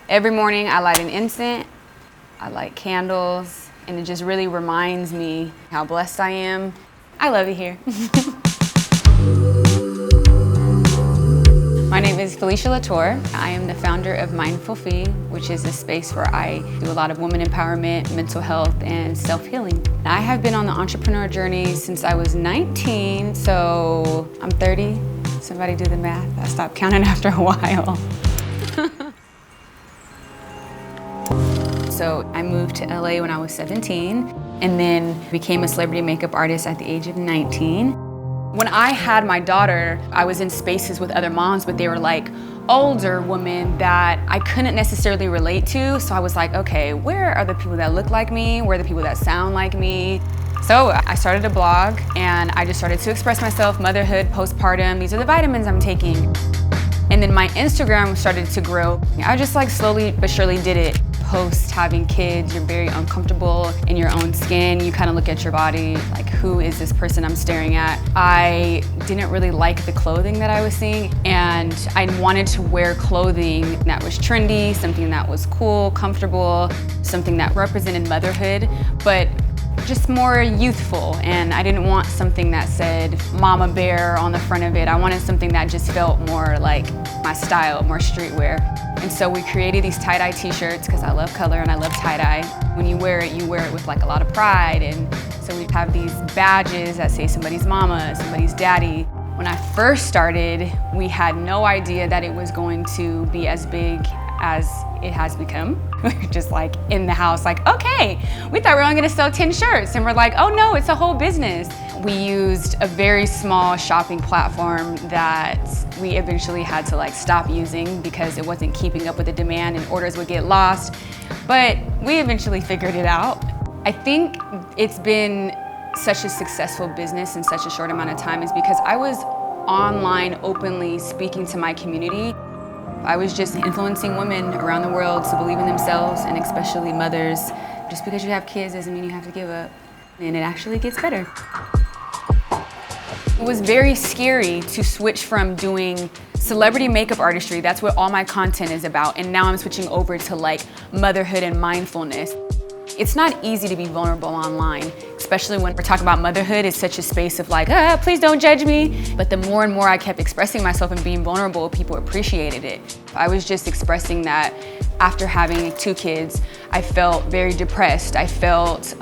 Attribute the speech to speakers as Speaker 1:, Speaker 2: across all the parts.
Speaker 1: Every morning I light an incense, I light candles, and it just really reminds me how blessed I am. I love it here. My name is Felicia LaTour. I am the founder of MindfulFee, which is a space where I do a lot of women empowerment, mental health, and self-healing. I have been on the entrepreneur journey since I was 19, so I'm 30. Somebody do the math. I stopped counting after a while. So I moved to LA when I was 17, and then became a celebrity makeup artist at the age of 19. When I had my daughter, I was in spaces with other moms, but they were like older women that I couldn't necessarily relate to. So I was like, okay, where are the people that look like me? Where are the people that sound like me? So I started a blog and I just started to express myself, motherhood, postpartum, these are the vitamins I'm taking. And then my Instagram started to grow. I just like slowly but surely did it. Post having kids, you're very uncomfortable in your own skin. You kind of look at your body like, who is this person I'm staring at? I didn't really like the clothing that I was seeing, and I wanted to wear clothing that was trendy, something that was cool, comfortable, something that represented motherhood, but just more youthful. And I didn't want something that said Mama Bear on the front of it. I wanted something that just felt more like my style, more streetwear. And so we created these tie-dye t-shirts because I love color and I love tie-dye. When you wear it with like a lot of pride. And so we have these badges that say somebody's mama, somebody's daddy. When I first started, we had no idea that it was going to be as big as it has become. We were just like in the house like, okay, we thought we were only gonna sell 10 shirts. And we're like, oh no, it's a whole business. We used a very small shopping platform that we eventually had to like stop using because it wasn't keeping up with the demand and orders would get lost. But we eventually figured it out. I think it's been such a successful business in such a short amount of time is because I was online openly speaking to my community. I was just influencing women around the world to believe in themselves, and especially mothers. Just because you have kids doesn't mean you have to give up. And it actually gets better. It was very scary to switch from doing celebrity makeup artistry, that's what all my content is about, and now I'm switching over to like motherhood and mindfulness. It's not easy to be vulnerable online, especially when we're talking about motherhood. It's such a space of like, please don't judge me. But the more and more I kept expressing myself and being vulnerable, people appreciated it. I was just expressing that after having 2 kids, I felt very depressed. I felt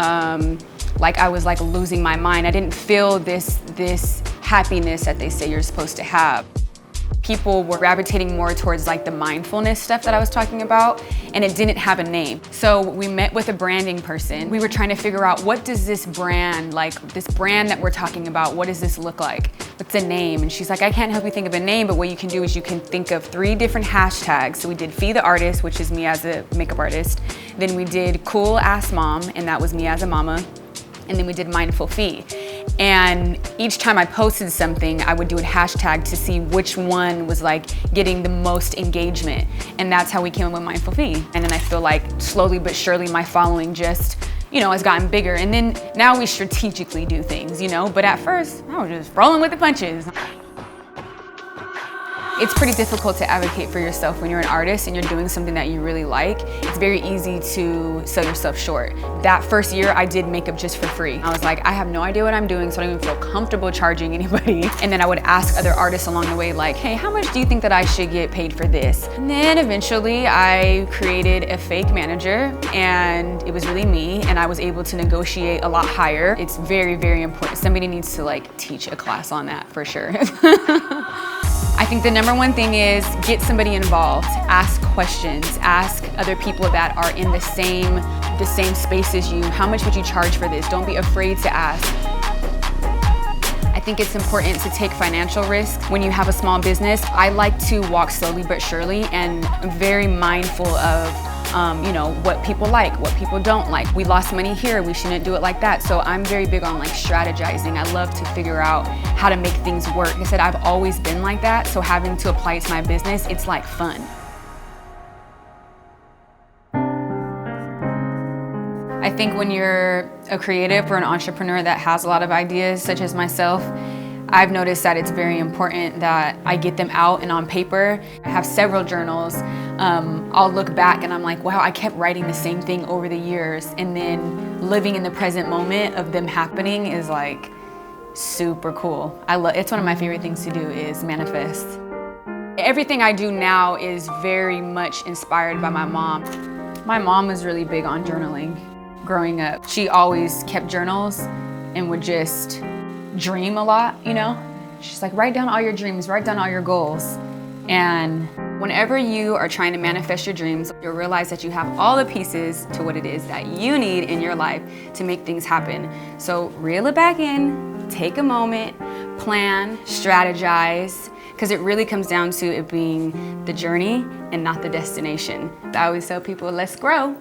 Speaker 1: like I was like losing my mind. I didn't feel this happiness that they say you're supposed to have. People were gravitating more towards like the mindfulness stuff that I was talking about, and it didn't have a name. So we met with a branding person. We were trying to figure out, what does this brand, like this brand that we're talking about, what does this look like? What's a name? And she's like, I can't help you think of a name, but what you can do is you can think of 3 different hashtags. So we did Fee the Artist, which is me as a makeup artist. Then we did Cool Ass Mom, and that was me as a mama. And then we did MindfulFee. And each time I posted something, I would do a hashtag to see which one was like getting the most engagement. And that's how we came up with MindfulFee. And then I feel like slowly but surely my following just, has gotten bigger. And then now we strategically do things, but at first I was just rolling with the punches. It's pretty difficult to advocate for yourself when you're an artist and you're doing something that you really like. It's very easy to sell yourself short. That first year, I did makeup just for free. I was like, I have no idea what I'm doing, so I don't even feel comfortable charging anybody. And then I would ask other artists along the way, like, hey, how much do you think that I should get paid for this? And then eventually, I created a fake manager, and it was really me, and I was able to negotiate a lot higher. It's very, very important. Somebody needs to like teach a class on that for sure. I think the number one thing is get somebody involved, ask questions, ask other people that are in the same space as you. How much would you charge for this? Don't be afraid to ask. I think it's important to take financial risk when you have a small business. I like to walk slowly but surely, and I'm very mindful of what people like, what people don't like. We lost money here, we shouldn't do it like that. So I'm very big on like strategizing. I love to figure out how to make things work. Like I said, I've always been like that, so having to apply it to my business, it's like fun. I think when you're a creative or an entrepreneur that has a lot of ideas, such as myself, I've noticed that it's very important that I get them out and on paper. I have several journals. I'll look back and I'm like, wow, I kept writing the same thing over the years. And then living in the present moment of them happening is like super cool. It's one of my favorite things to do is manifest. Everything I do now is very much inspired by my mom. My mom was really big on journaling growing up. She always kept journals and would just dream a lot, you know? She's like, write down all your dreams, write down all your goals. And whenever you are trying to manifest your dreams, you'll realize that you have all the pieces to what it is that you need in your life to make things happen. So reel it back in, take a moment, plan, strategize, because it really comes down to it being the journey and not the destination. I always tell people, let's grow.